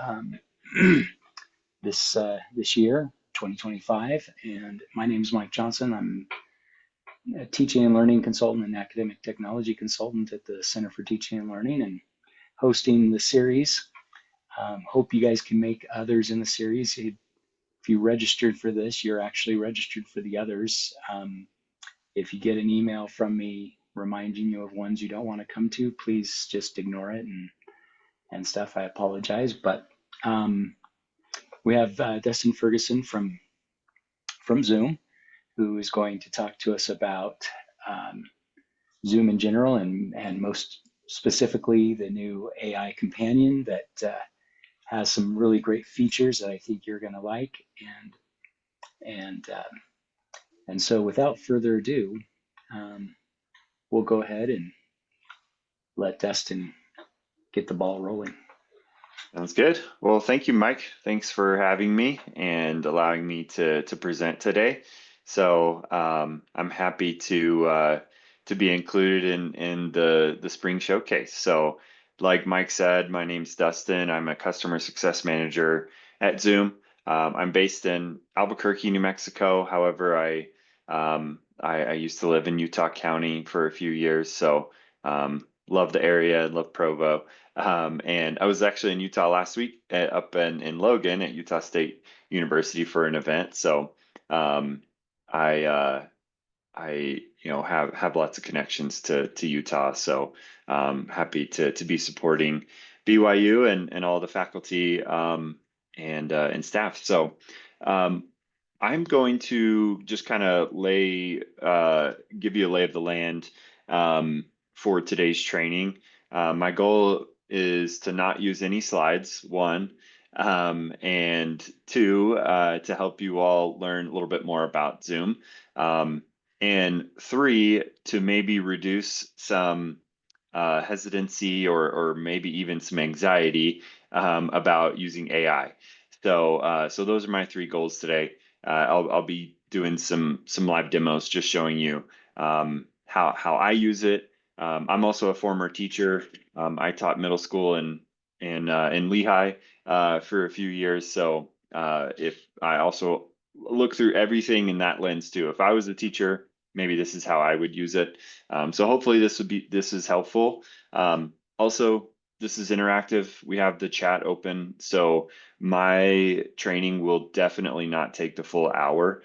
um, this year, 2025. And my name is Mike Johnson. I'm a teaching and learning consultant and academic technology consultant at the Center for Teaching and Learning, and hosting the series. Hope you guys can make others in the series. If you registered for this, you're actually registered for the others. If you get an email from me reminding you of ones you don't want to come to, please just ignore it and stuff. I apologize, but we have Dustin Ferguson from Zoom, who is going to talk to us about um, Zoom in general, and most specifically the new AI companion that has some really great features that I think you're going to like. And so, without further ado, um, we'll go ahead and let Dustin get the ball rolling. Sounds good. Well, thank you, Mike. Thanks for having me and allowing me to present today. So I'm happy to be included in the spring showcase. So, like Mike said, my name's Dustin. I'm a customer success manager at Zoom. I'm based in Albuquerque, New Mexico. However, I used to live in Utah County for a few years, so love the area, love Provo. And I was actually in Utah last week up in Logan at Utah State University for an event. So um, I have lots of connections to Utah. So happy to be supporting BYU and all the faculty and staff. So um, I'm going to just kind of give you a lay of the land for today's training. My goal is to not use any slides, one, and two, to help you all learn a little bit more about Zoom, and three, to maybe reduce some hesitancy or maybe even some anxiety about using AI. So those are my three goals today. I'll be doing some live demos, just showing you how I use it. I'm also a former teacher. I taught middle school in Lehigh for a few years. So if I also look through everything in that lens too. If I was a teacher, maybe this is how I would use it. So hopefully this is helpful. Also, this is interactive. We have the chat open, so my training will definitely not take the full hour.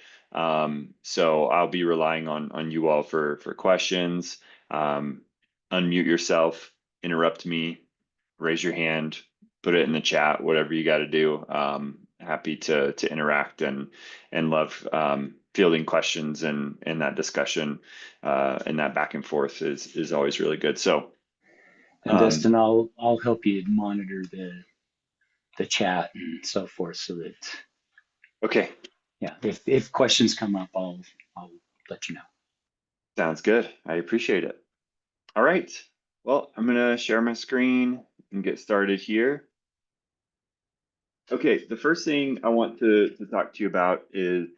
So I'll be relying on you all for questions. Unmute yourself, interrupt me, raise your hand, put it in the chat, whatever you got to do. Happy to interact and love fielding questions and that discussion and that back and forth is always really good. So And Dustin, I'll help you monitor the chat and so forth, so that okay, yeah, if questions come up, I'll let you know. sounds good. I appreciate it. All right. Well, I'm gonna share my screen and get started here. Okay, the first thing I want to talk to you about is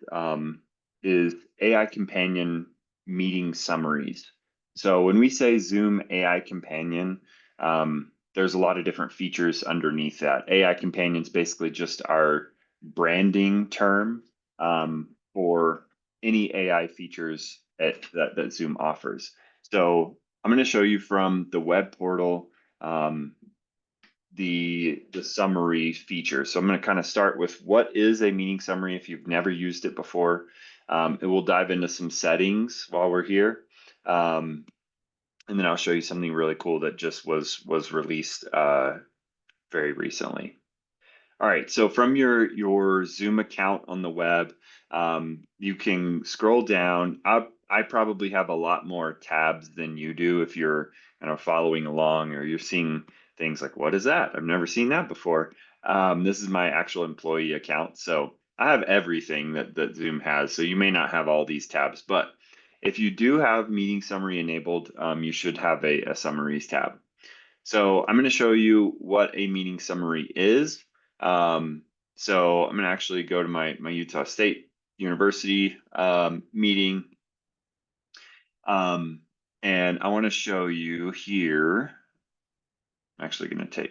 AI Companion meeting summaries. So when we say Zoom AI Companion, there's a lot of different features underneath that. AI Companion is basically just our branding term for any AI features that Zoom offers. So I'm going to show you from the web portal the summary feature. So I'm going to kind of start with what is a meeting summary if you've never used it before. And we'll dive into some settings while we're here. And then I'll show you something really cool that just was released very recently. All right, so from your Zoom account on the web, you can scroll down. I probably have a lot more tabs than you do if you're kind of following along or you're seeing things like, what is that? I've never seen that before. This is my actual employee account, so I have everything that Zoom has. So you may not have all these tabs, but if you do have meeting summary enabled, you should have a summaries tab. So I'm going to show you what a meeting summary is. So I'm going to actually go to my Utah State University meeting. And I want to show you here. I'm actually going to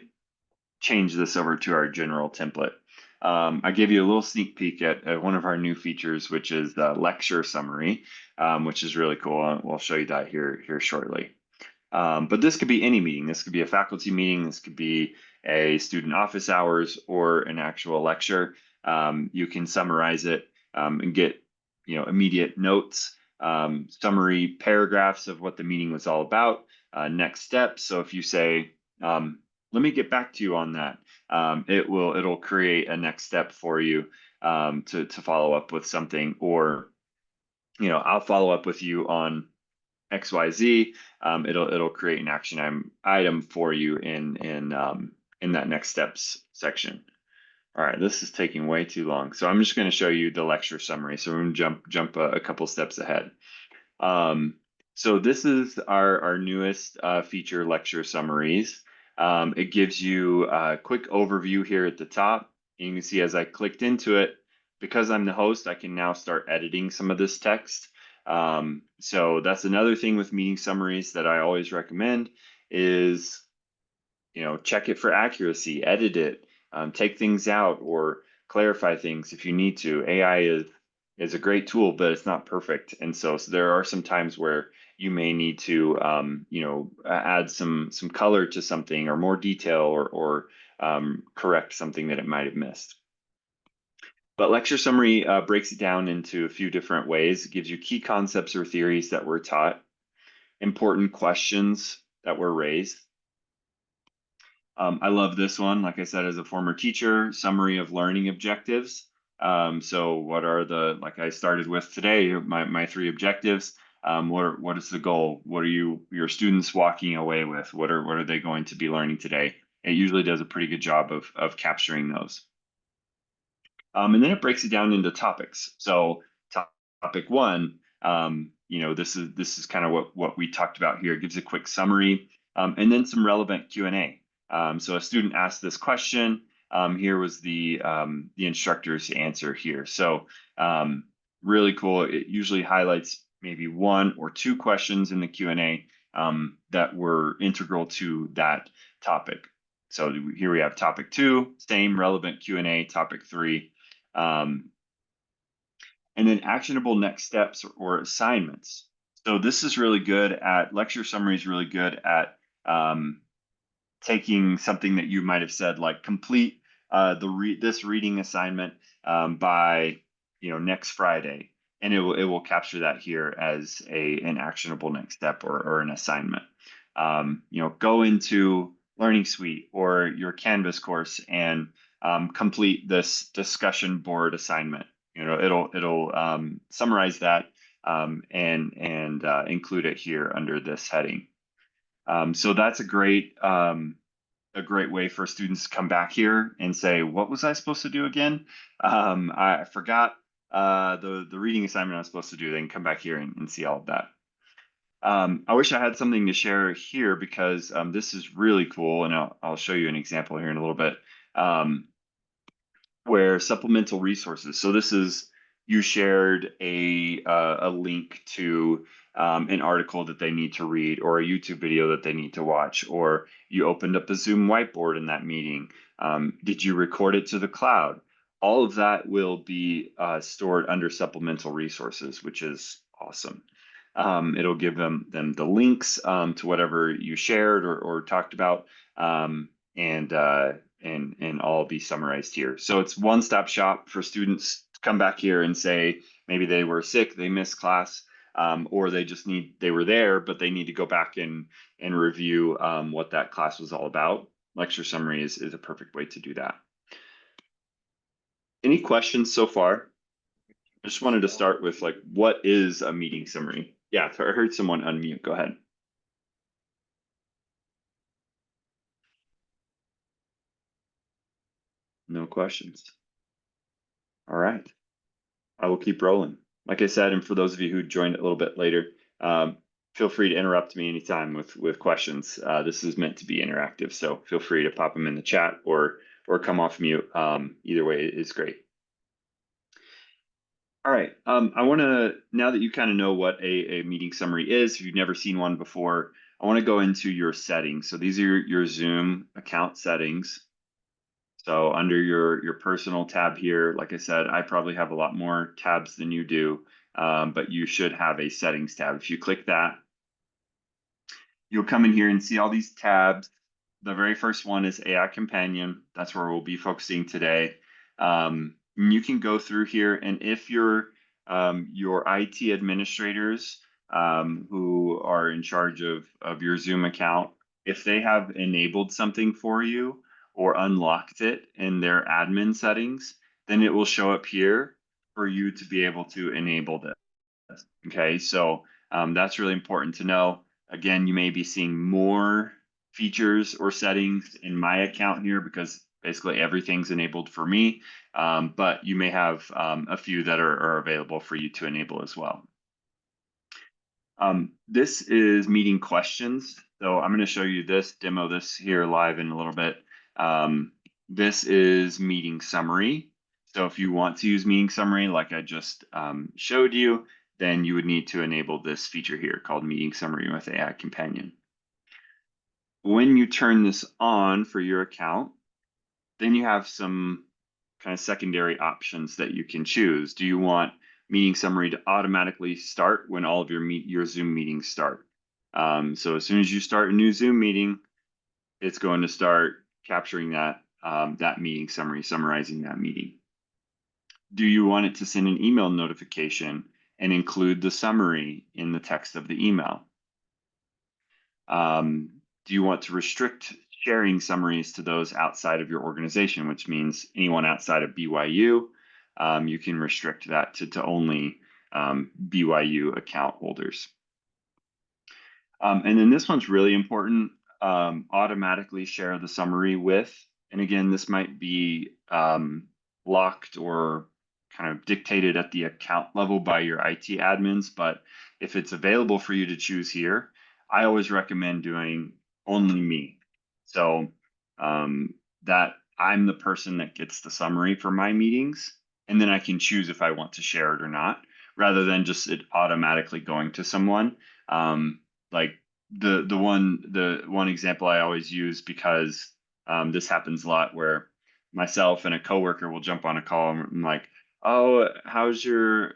change this over to our general template. I gave you a little sneak peek at one of our new features, which is the lecture summary, which is really cool. We'll show you that here shortly. But this could be any meeting. This could be a faculty meeting. This could be a student office hours or an actual lecture. You can summarize it and get immediate notes, summary paragraphs of what the meeting was all about, next steps. So if you say, let me get back to you on that, it'll create a next step for you to follow up with something, or I'll follow up with you on XYZ. It'll create an action item for you in that next steps section. All right, this is taking way too long, so I'm just going to show you the lecture summary. So we're going to jump a couple steps ahead. So this is our newest feature, lecture summaries. It gives you a quick overview here at the top. You can see as I clicked into it, because I'm the host, I can now start editing some of this text. So that's another thing with meeting summaries that I always recommend is, check it for accuracy, edit it, take things out or clarify things if you need to. AI is a great tool, but it's not perfect. And so there are some times where you may need to, add some color to something or more detail or correct something that it might have missed. But lecture summary breaks it down into a few different ways. It gives you key concepts or theories that were taught, important questions that were raised. I love this one. Like I said, as a former teacher, summary of learning objectives. So what are like I started with today, my 3 objectives. What is the goal? What are your students walking away with? What are they going to be learning today? It usually does a pretty good job of capturing those. And then it breaks it down into topics. So topic 1, this is kind of what we talked about here. It gives a quick summary, and then some relevant Q&A. So a student asked this question. Here was the instructor's answer here. So really cool. It usually highlights maybe 1 or 2 questions in the Q&A that were integral to that topic. So here we have topic 2, same relevant Q&A, topic 3. And then actionable next steps or assignments. So this is really good at, lecture summary is really good at taking something that you might have said, like complete this reading assignment by next Friday, and it will capture that here as an actionable next step or an assignment. Go into Learning Suite or your Canvas course and complete this discussion board assignment. It'll summarize that and include it here under this heading. So that's a great way for students to come back here and say, what was I supposed to do again? I forgot the reading assignment I was supposed to do. They can come back here and see all of that. I wish I had something to share here because this is really cool, and I'll show you an example here in a little bit. Where supplemental resources. So this is, you shared a link to an article that they need to read, or a YouTube video that they need to watch, or you opened up a Zoom whiteboard in that meeting. Did you record it to the cloud? All of that will be stored under supplemental resources, which is awesome. It'll give them the links to whatever you shared or talked about, and all be summarized here. So it's one-stop shop for students to come back here and say, maybe they were sick, they missed class, or they were there, but they need to go back and review what that class was all about. Lecture summary is a perfect way to do that. Any questions so far? I just wanted to start with, like, what is a meeting summary? Yeah, I heard someone unmute. Go ahead. No questions. All right. I will keep rolling. Like I said, and for those of you who joined a little bit later, feel free to interrupt me anytime with questions. This is meant to be interactive, so feel free to pop them in the chat or come off mute. Either way is great. All right. I want to, now that you kind of know what a meeting summary is, if you've never seen one before, I want to go into your settings. So these are your Zoom account settings. So under your personal tab here, like I said, I probably have a lot more tabs than you do, but you should have a settings tab. If you click that, you'll come in here and see all these tabs. The very first one is AI Companion. That's where we'll be focusing today. And you can go through here, and if your IT administrators who are in charge of your Zoom account, if they have enabled something for you or unlocked it in their admin settings, then it will show up here for you to be able to enable this. Okay, so that's really important to know. Again, you may be seeing more features or settings in my account here because basically everything's enabled for me, but you may have a few that are available for you to enable as well. This is meeting questions. So I'm going to show you this, demo this here live in a little bit. This is meeting summary. So if you want to use meeting summary like I just showed you, then you would need to enable this feature here called meeting summary with AI Companion. When you turn this on for your account, then you have some kind of secondary options that you can choose. Do you want meeting summary to automatically start when all of your Zoom meetings start? So as soon as you start a new Zoom meeting, it's going to start capturing that that meeting summary, summarizing that meeting. Do you want it to send an email notification and include the summary in the text of the email? Do you want to restrict sharing summaries to those outside of your organization, which means anyone outside of BYU? You can restrict that to only BYU account holders. And then this one's really important, automatically share the summary with, and again, this might be locked or kind of dictated at the account level by your IT admins, but if it's available for you to choose here, I always recommend doing only me. So that I'm the person that gets the summary for my meetings, and then I can choose if I want to share it or not, rather than just it automatically going to someone. Like the one example I always use because this happens a lot where myself and a coworker will jump on a call and I'm like, oh, how's your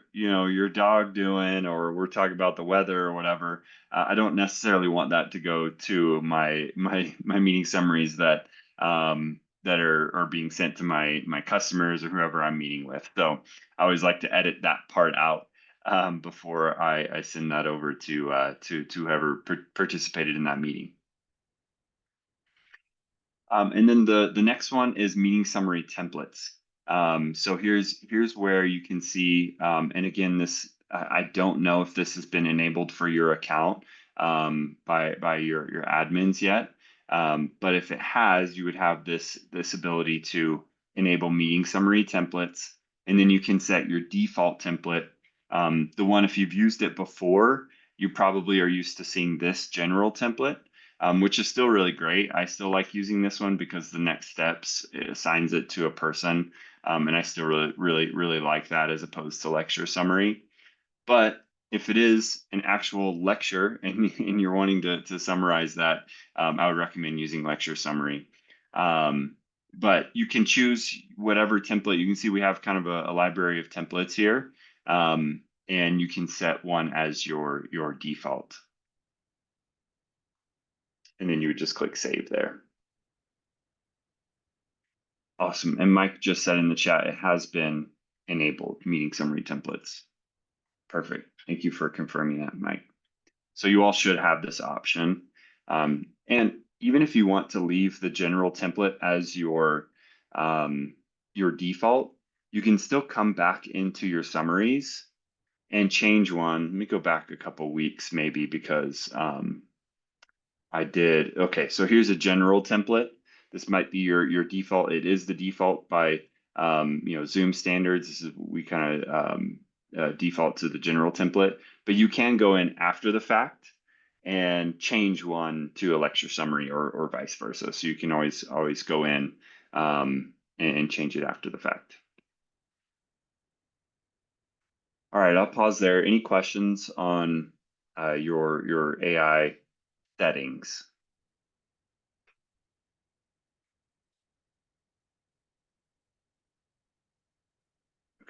dog doing? Or we're talking about the weather or whatever. I don't necessarily want that to go to my meeting summaries that are being sent to my customers or whoever I'm meeting with. So I always like to edit that part out before I send that over to whoever participated in that meeting. And then the next one is meeting summary templates. So here's where you can see, and again, this I don't know if this has been enabled for your account by your admins yet, but if it has, you would have this ability to enable meeting summary templates, and then you can set your default template. The one if you've used it before, you probably are used to seeing this general template which is still really great. I still like using this one because the next steps it assigns it to a person, and I still really like that as opposed to lecture summary. But if it is an actual lecture and you're wanting to summarize that, I would recommend using lecture summary. But you can choose whatever template. You can see we have kind of a library of templates here, and you can set one as your default. And then you would just click save there. Awesome. And Mike just said in the chat, it has been enabled, meeting summary templates. Perfect. Thank you for confirming that, Mike. So you all should have this option. And even if you want to leave the general template as your default, you can still come back into your summaries and change one. Let me go back a couple weeks maybe because I did. Okay, so here's a general template. This might be your default. It is the default by Zoom standards. This is we kind of default to the general template, but you can go in after the fact and change one to a lecture summary or vice versa. So you can always go in and change it after the fact. All right, I'll pause there. Any questions on your AI settings?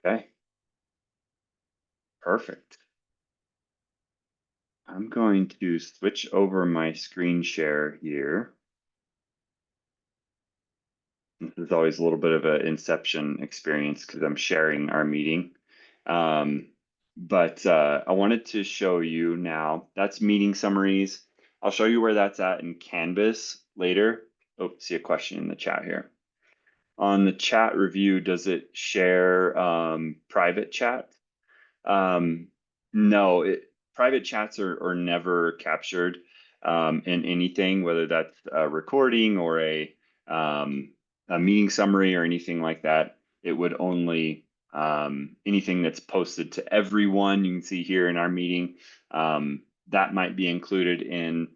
Okay, perfect. I'm going to switch over my screen share here. This is always a little bit of an inception experience because I'm sharing our meeting. Um, but I wanted to show you now, that's meeting summaries. I'll show you where that's at in Canvas later. Oh, see a question in the chat here. On the chat review, does it share private chat? Um, no, private chats are never captured in anything, whether that's a recording or um, a meeting summary or anything like that. It would only anything that's posted to everyone. You can see here in our meeting that might be included in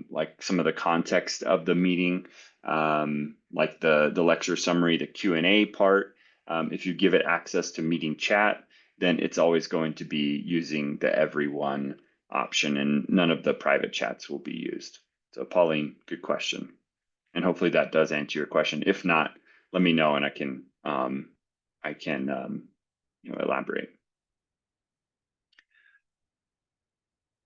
like some of the context of the meeting, like the lecture summary, the Q&A part. If you give it access to meeting chat, then it's always going to be using the everyone option and none of the private chats will be used. So Pauline, good question. And hopefully that does answer your question. If not, let me know and I can elaborate.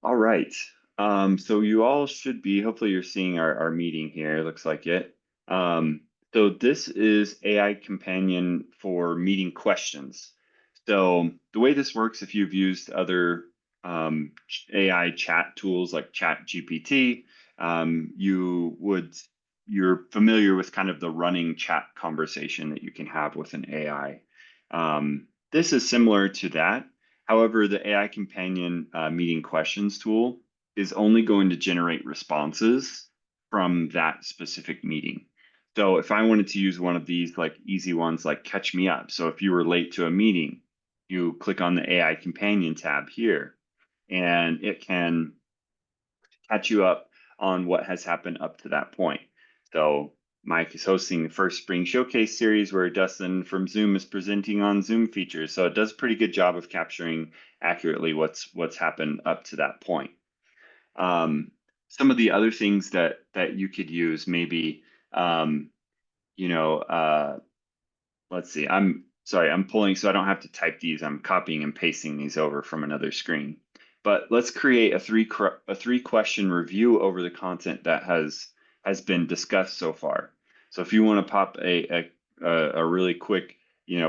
All right. So you all should be, hopefully you're seeing our meeting here, looks like it. So this is AI Companion for meeting questions. So the way this works, if you've used other AI chat tools like Chat GPT, you're familiar with kind of the running chat conversation that you can have with an AI. This is similar to that. However, the AI Companion meeting questions tool is only going to generate responses from that specific meeting. So if I wanted to use one of these like easy ones like catch me up. So if you were late to a meeting, you click on the AI Companion tab here and it can catch you up on what has happened up to that point. So Mike is hosting the first Spring Showcase series where Dustin from Zoom is presenting on Zoom features. So it does a pretty good job of capturing accurately what's happened up to that point. Some of the other things that you could use maybe, um, you know, let's see, I'm sorry, I'm pulling, so I don't have to type these. I'm copying and pasting these over from another screen. But let's create a three question review over the content that has been discussed so far. So if you want to pop a really quick,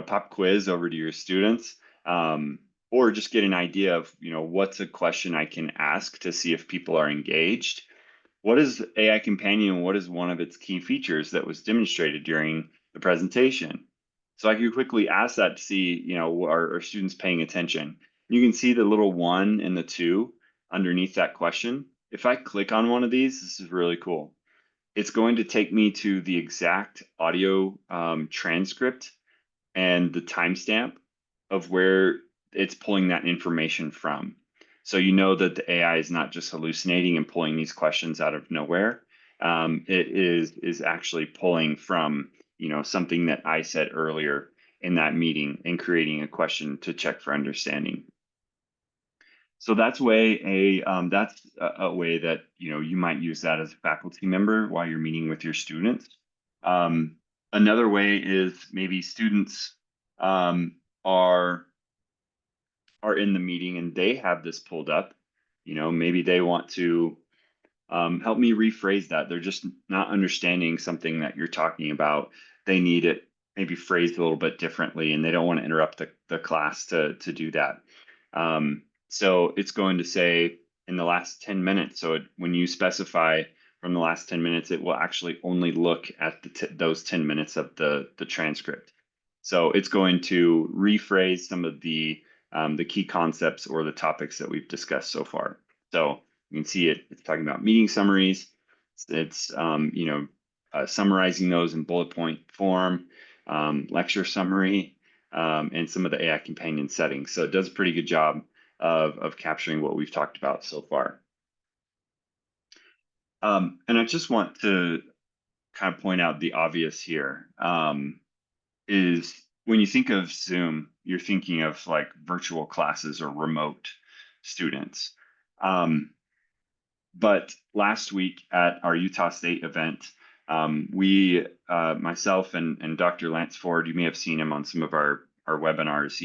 pop quiz over to your students, or just get an idea of, what's a question I can ask to see if people are engaged. What is AI Companion? What is one of its key features that was demonstrated during the presentation? So I could quickly ask that to see, are students paying attention? You can see the little 1 and the 2 underneath that question. If I click on one of these, this is really cool. It's going to take me to the exact audio transcript and the timestamp of where it's pulling that information from. So you know that the AI is not just hallucinating and pulling these questions out of nowhere. It is actually pulling from something that I said earlier in that meeting and creating a question to check for understanding. So that's a way that you might use that as a faculty member while you're meeting with your students. Another way is maybe students um, are in the meeting and they have this pulled up. Maybe they want to help me rephrase that. They're just not understanding something that you're talking about. They need it maybe phrased a little bit differently, and they don't want to interrupt the class to do that. So it's going to say in the last 10 minutes. So when you specify from the last 10 minutes, it will actually only look at those 10 minutes of the transcript. So it's going to rephrase some of the key concepts or the topics that we've discussed so far. So you can see it's talking about meeting summaries. It's summarizing those in bullet point form, lecture summary, and some of the AI companion settings. So it does a pretty good job of capturing what we've talked about so far. And I just want to kind of point out the obvious here, is when you think of Zoom, you're thinking of like virtual classes or remote students. But last week at our Utah State event, myself and Dr. Lance Ford, you may have seen him on some of our our webinars.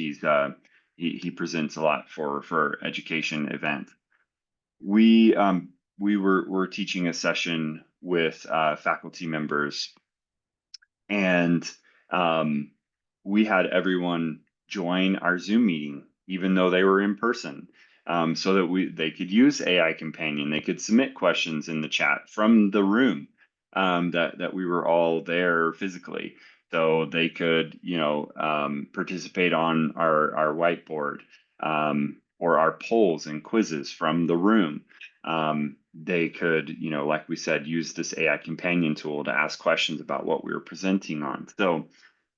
He presents a lot for education events. We're teaching a session with faculty members, and um, we had everyone join our Zoom meeting, even though they were in person, so that they could use AI Companion. They could submit questions in the chat from the room, that we were all there physically. So they could, participate on our whiteboard, or our polls and quizzes from the room. They could, like we said, use this AI companion tool to ask questions about what we were presenting on. So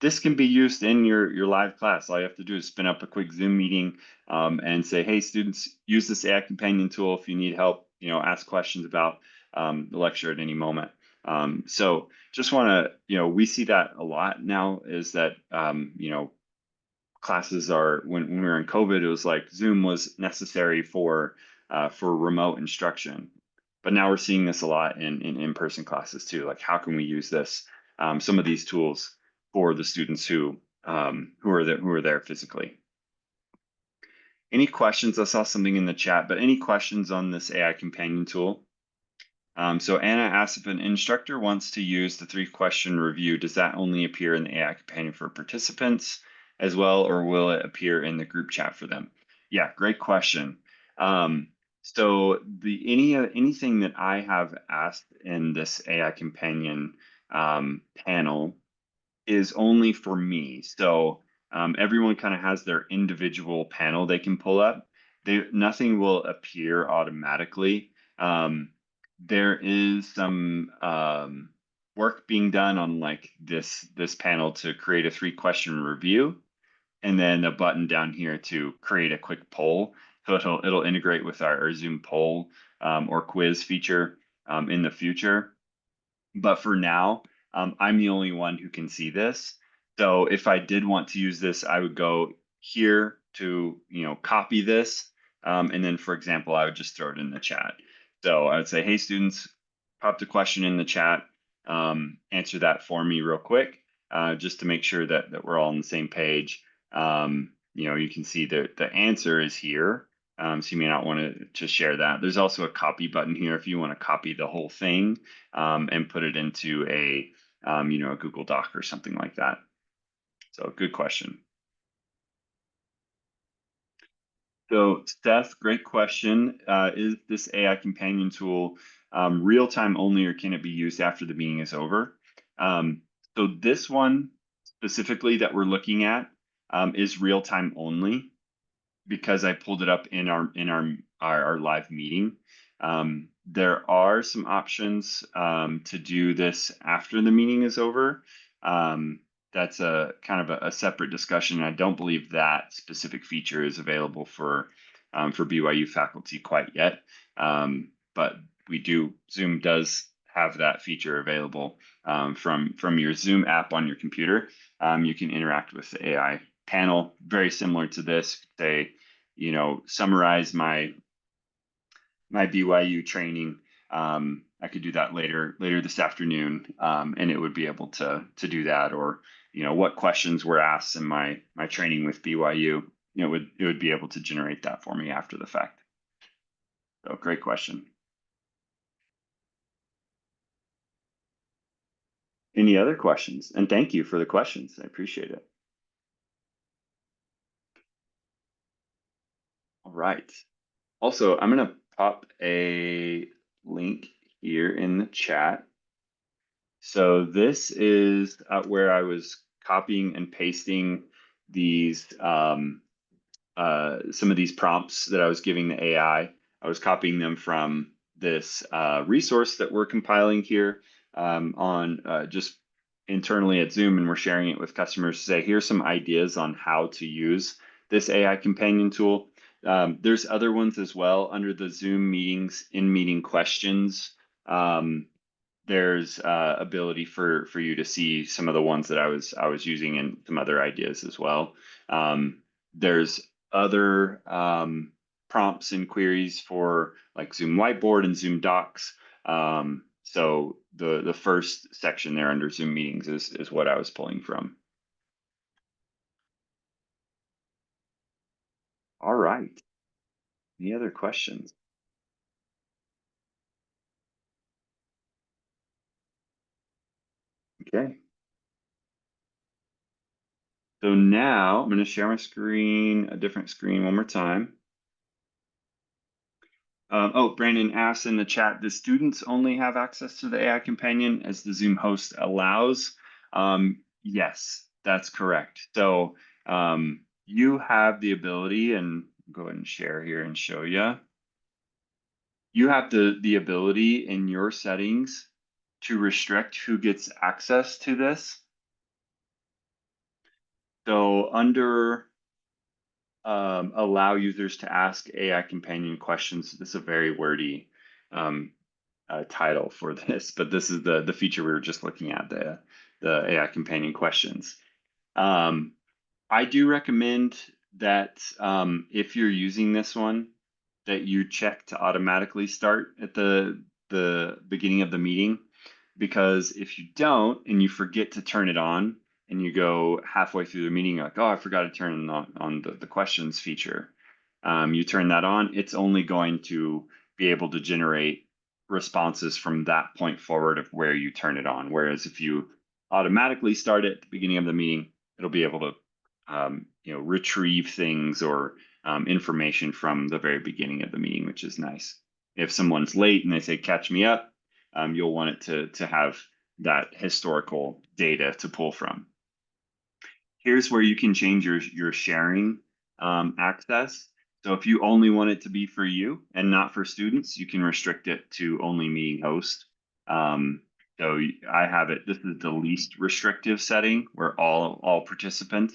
this can be used in your live class. All you have to do is spin up a quick Zoom meeting, and say, hey, students, use this AI companion tool if you need help, ask questions about the lecture at any moment. So just want to, we see that a lot now, is that, classes are, when we were in COVID, it was like Zoom was necessary for remote instruction. But now we're seeing this a lot in in-person classes too. Like, how can we use this, some of these tools for the students who are there physically? Any questions? I saw something in the chat, but any questions on this AI companion tool? So Anna asks, if an instructor wants to use the 3-question review, does that only appear in the AI companion for participants as well, or will it appear in the group chat for them? Yeah, great question. So anything that I have asked in this AI companion panel is only for me. So everyone kind of has their individual panel they can pull up. Nothing will appear automatically. There is some work being done on like this panel to create a 3-question review, and then a button down here to create a quick poll. So it'll integrate with our Zoom poll or quiz feature in the future. But for now, I'm the only one who can see this. So if I did want to use this, I would go here to, copy this. And then, for example, I would just throw it in the chat. So I would say, hey, students, pop the question in the chat, answer that for me real quick, just to make sure that we're all on the same page. You can see the answer is here. So you may not want to share that. There's also a copy button here if you want to copy the whole thing, and put it into a Google Doc or something like that. So good question. So Steph, great question. Is this AI companion tool real time only, or can it be used after the meeting is over? So this one specifically that we're looking at is real time only, because I pulled it up in our live meeting. There are some options to do this after the meeting is over. That's a kind of a separate discussion. I don't believe that specific feature is available for BYU faculty quite yet. But Zoom does have that feature available from your Zoom app on your computer. You can interact with the AI panel, very similar to this. Say, summarize my BYU training. I could do that later this afternoon, and it would be able to do that. Or what questions were asked in my training with BYU. It would be able to generate that for me after the fact. So great question. Any other questions? And thank you for the questions. I appreciate it. All right. Also, I'm going to pop a link here in the chat. So this is where I was copying and pasting these some of these prompts that I was giving the AI. I was copying them from this resource that we're compiling here on just internally at Zoom, and we're sharing it with customers to say, here's some ideas on how to use this AI companion tool. There's other ones as well under the Zoom meetings, in meeting questions. There's ability for you to see some of the ones that I was using, and some other ideas as well. There's other prompts and queries for like Zoom Whiteboard and Zoom Docs. So the first section there under Zoom Meetings is what I was pulling from. All right. Any other questions? Okay. So now I'm going to share my screen, a different screen one more time. Oh, Brandon asked in the chat, do students only have access to the AI companion as the Zoom host allows? Yes, that's correct. So you have the ability, and go ahead and share here and show you. You have the ability in your settings to restrict who gets access to this. So under allow users to ask AI companion questions. This is a very wordy um, title for this, but this is the feature we were just looking at, the AI companion questions. I do recommend that if you're using this one, that you check to automatically start at the beginning of the meeting, because if you don't and you forget to turn it on and you go halfway through the meeting, like, oh, I forgot to turn on the questions feature. You turn that on, it's only going to be able to generate responses from that point forward of where you turn it on. Whereas if you automatically start it at the beginning of the meeting, it'll be able to retrieve things or information from the very beginning of the meeting, which is nice. If someone's late and they say, catch me up, you'll want it to have that historical data to pull from. Here's where you can change your sharing access. So if you only want it to be for you and not for students, you can restrict it to only meeting host. So I have it, this is the least restrictive setting where all participants,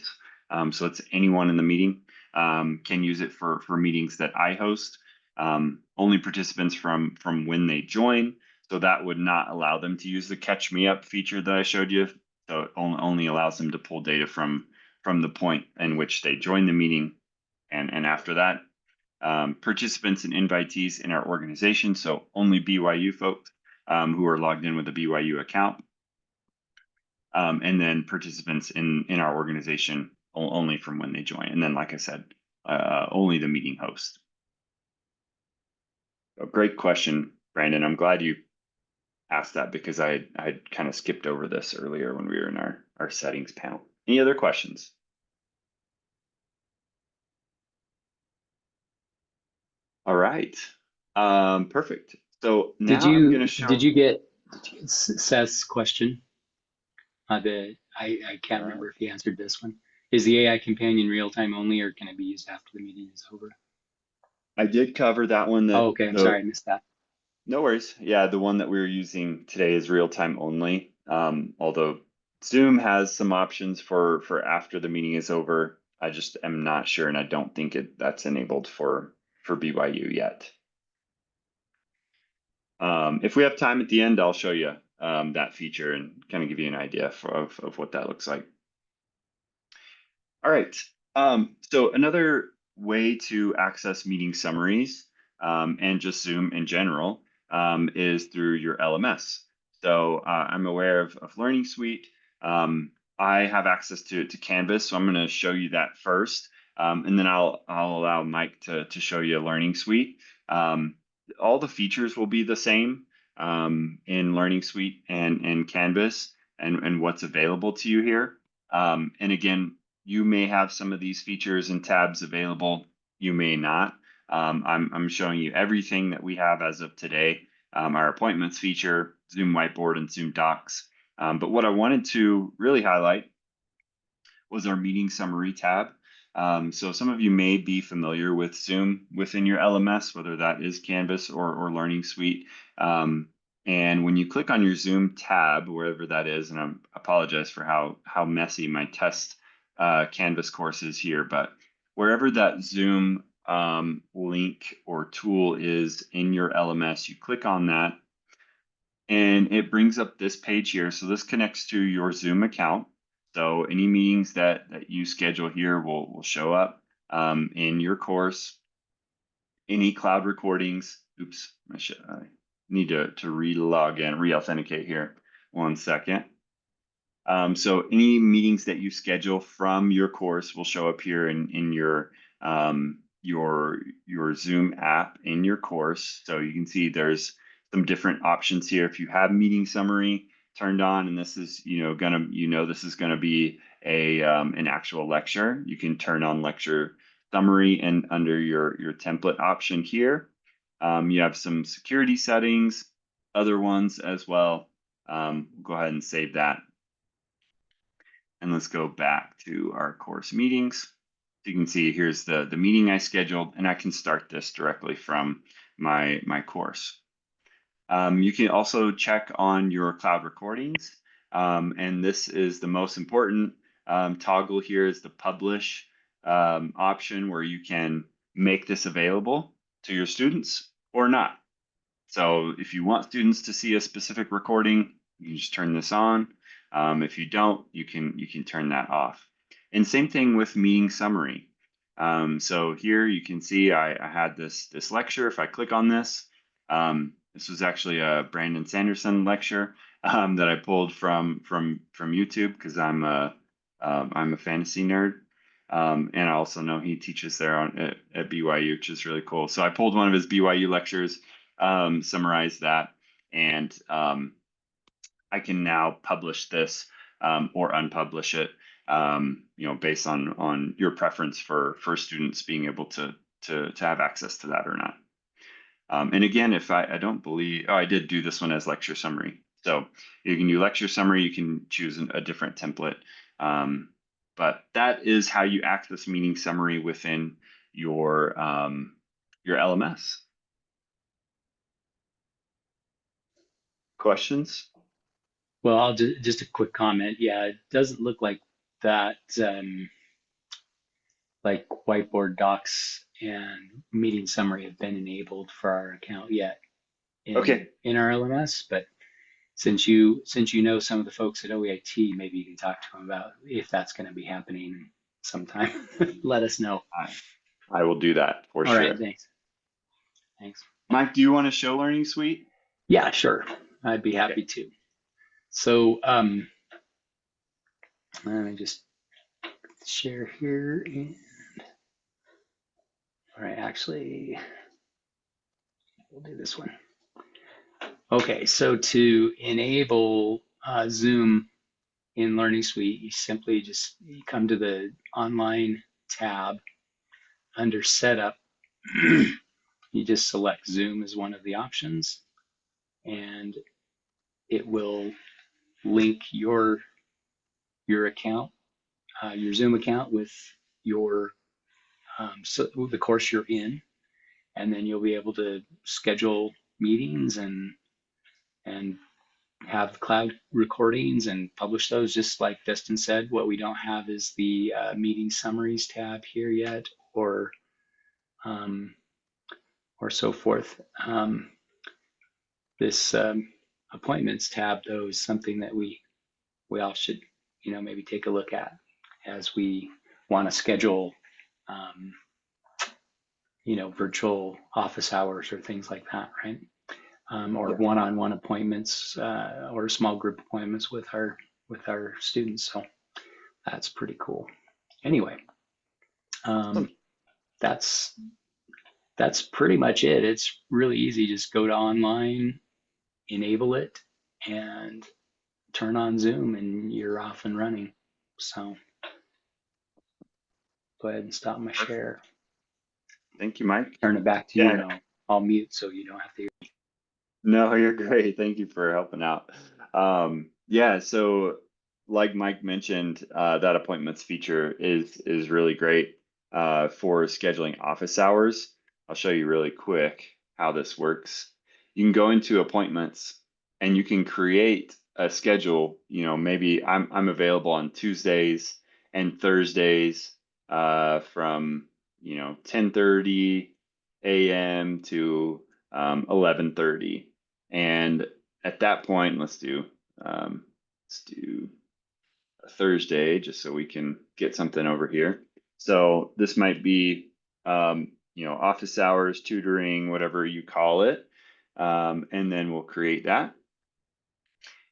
so it's anyone in the meeting, can use it for meetings that I host. Only participants from when they join. So that would not allow them to use the catch me up feature that I showed you. So it only allows them to pull data from the point in which they join the meeting. And after that, participants and invitees in our organization, so only BYU folks who are logged in with a BYU account. And then participants in our organization only from when they join. And then, like I said, only the meeting host. A great question, Brandon. I'm glad you asked that because I kind of skipped over this earlier when we were in our settings panel. Any other questions? All right. Perfect. So Did now I'm going to you did show. you get Seth's question? I can't Uh, remember if he answered this one. Is the AI companion real time only, or can it be used after the meeting is over? I did cover that one. Oh, That okay. I'm the sorry, I missed that. No worries. Yeah, the one that we were using today is real time only. Although Zoom has some options for after the meeting is over. I just am not sure, and I don't think that's enabled for BYU yet. If we have time at the end, I'll show you that feature and kind of give you an idea of what that looks like. All right. So another way to access meeting summaries and just Zoom in general is through your LMS. So I'm aware of Learning Suite. I have access to Canvas, so I'm going to show you that first, and then I'll allow Mike to show you Learning Suite. All the features will be the same in Learning Suite and Canvas and what's available to you here. And again, you may have some of these features and tabs available. You may not. I'm showing you everything that we have as of today. Our appointments feature, Zoom Whiteboard, and Zoom Docs. But what I wanted to really highlight was our meeting summary tab. So some of you may be familiar with Zoom within your LMS, whether that is Canvas or Learning Suite. And when you click on your Zoom tab, wherever that is, and I apologize for how messy my test Canvas course is here, but wherever that Zoom link or tool is in your LMS, you click on that and it brings up this page here. So this connects to your Zoom account. So any meetings that you schedule here will show up in your course. Any cloud recordings. Oops, I need to re-log in, re-authenticate here. 1 second. So any meetings that you schedule from your course will show up here in your your Zoom app in your course. So you can see there's some different options here. If you have meeting summary turned on, and this is this is gonna be a an actual lecture, you can turn on lecture summary, and under your template option here, you have some security settings, other ones as well. Go ahead and save that. And let's go back to our course meetings. So you can see here's the meeting I scheduled, and I can start this directly from my course. You can also check on your cloud recordings. And this is the most important toggle here is the publish option, where you can make this available to your students or not. So if you want students to see a specific recording, you can just turn this on. If you don't, you can turn that off. And same thing with meeting summary. So here you can see I had this lecture. If I click on this, this was actually a Brandon Sanderson lecture that I pulled from YouTube, because I'm a fantasy nerd. And I also know he teaches there at BYU, which is really cool. So I pulled one of his BYU lectures, summarized that, and I can now publish this or unpublish it, based on your preference for students being able to have access to that or not. And again, if I don't believe, I did do this one as lecture summary. So you can do lecture summary, you can choose a different template. But that is how you access meeting summary within your LMS. Questions? Well, I'll just a quick comment. Yeah, it doesn't look like that, like whiteboard docs and meeting summary have been enabled for our account yet Okay. in our LMS. But since you know some of the folks at OEIT, maybe you can talk to them about if that's going to be happening sometime. Let us know. I will do that for All right, sure. thanks. Thanks. Mike, do you want to show Learning Suite? Yeah, sure. I'd be Okay. happy to. So let me just share here. All right, actually, we'll do this one. Okay, so to enable Zoom in Learning Suite, you simply you come to the online tab under Setup. You just select Zoom as one of the options, and it will link your account, your Zoom account, with your so the course you're in, and then you'll be able to schedule meetings and have cloud recordings and publish those, just like Dustin said. What we don't have is the meeting summaries tab here yet, um, or so forth. This appointments tab, though, is something that we all should, maybe take a look at as we want to schedule, um, virtual office hours or things like that, right? Or Yeah. one-on-one appointments or small group appointments with our students. So that's pretty cool. Anyway, Awesome. that's pretty much it. It's really easy. Just go to online, enable it, and turn on Zoom, and you're off and running. So go ahead and stop my Perfect. share. Thank you, Mike. Turn it back to you, Yeah. and I'll mute so you don't have to hear. No, you're great. Thank you for helping out. Yeah, so like Mike mentioned, that appointments feature is really great for scheduling office hours. I'll show you really quick how this works. You can go into appointments and you can create a schedule. Maybe I'm available on Tuesdays and Thursdays from 10:30 a.m. to 11:30. And at that point, let's do a Thursday just so we can get something over here. So this might be office hours, tutoring, whatever you call it, and then we'll create that.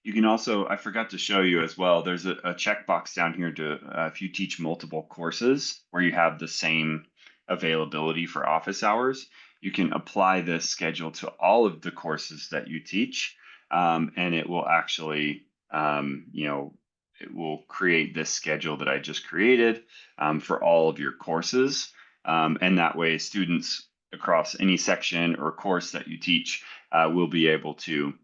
You can also, I forgot to show you as well, there's a checkbox down here to if you teach multiple courses where you have the same availability for office hours, you can apply this schedule to all of the courses that you teach, and it will actually, it will create this schedule that I just created for all of your courses. And that way, students across any section or course that you teach will be able to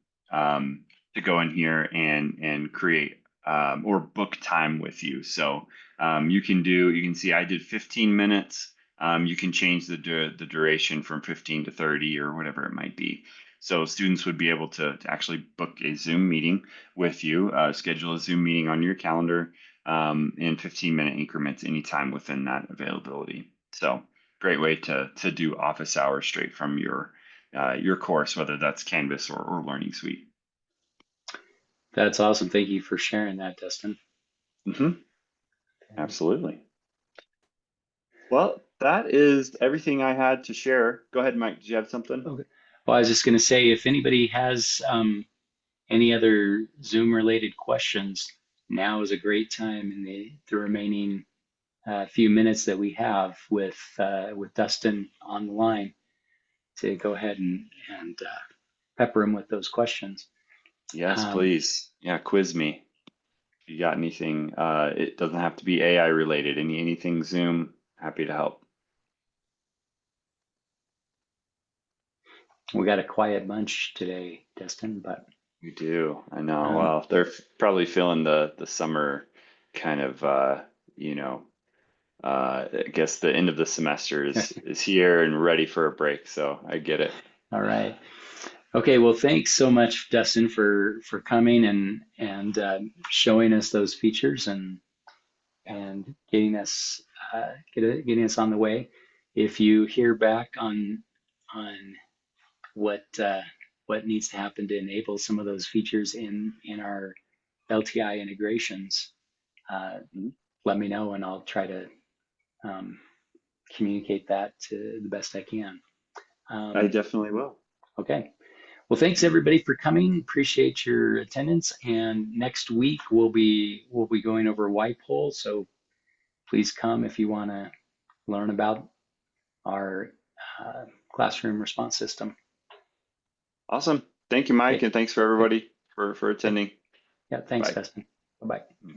go in here and create or book time with you. So you can see I did 15 minutes. You can change the duration from 15 to 30 or whatever it might be. So students would be able to actually book a Zoom meeting with you, schedule a Zoom meeting on your calendar in 15-minute increments anytime within that availability. So great way to do office hours straight from your course, whether that's Canvas or Learning Suite. That's awesome. Thank you for sharing that, Dustin. Mm-hmm. Absolutely. Well, that is everything I had to share. Go ahead, Mike. Did you have something? Okay. Well, I was just going to say, if anybody has any other Zoom related questions, now is a great time in the remaining few minutes that we have with Dustin on the line to go ahead and pepper him with those questions. Yes, Um, please. Yeah, quiz me. If you got anything, it doesn't have to be AI related. Anything Zoom, happy to help. we got a quiet bunch today, Dustin, but We do. I know. um, Well, they're probably feeling the summer kind of you know, I guess the end of the semester is here and ready for a break, so I get it. all right. Okay, well, thanks so much, Dustin, for coming and showing us those features and getting us on the way. If you hear back on what what needs to happen to enable some of those features in our LTI integrations, uh, Mhm. let me know and I'll try to um, communicate that to the best I can. I Um, definitely will. okay. Well, thanks everybody for coming. Appreciate your attendance. And next week we'll be going over WIPOL. So please come if you want to learn about our uh, classroom response system. Awesome. Thank you, Mike, Okay. and thanks for Yep. everybody for Yep. attending. Yeah. Thanks, Bye. Dustin. Bye bye.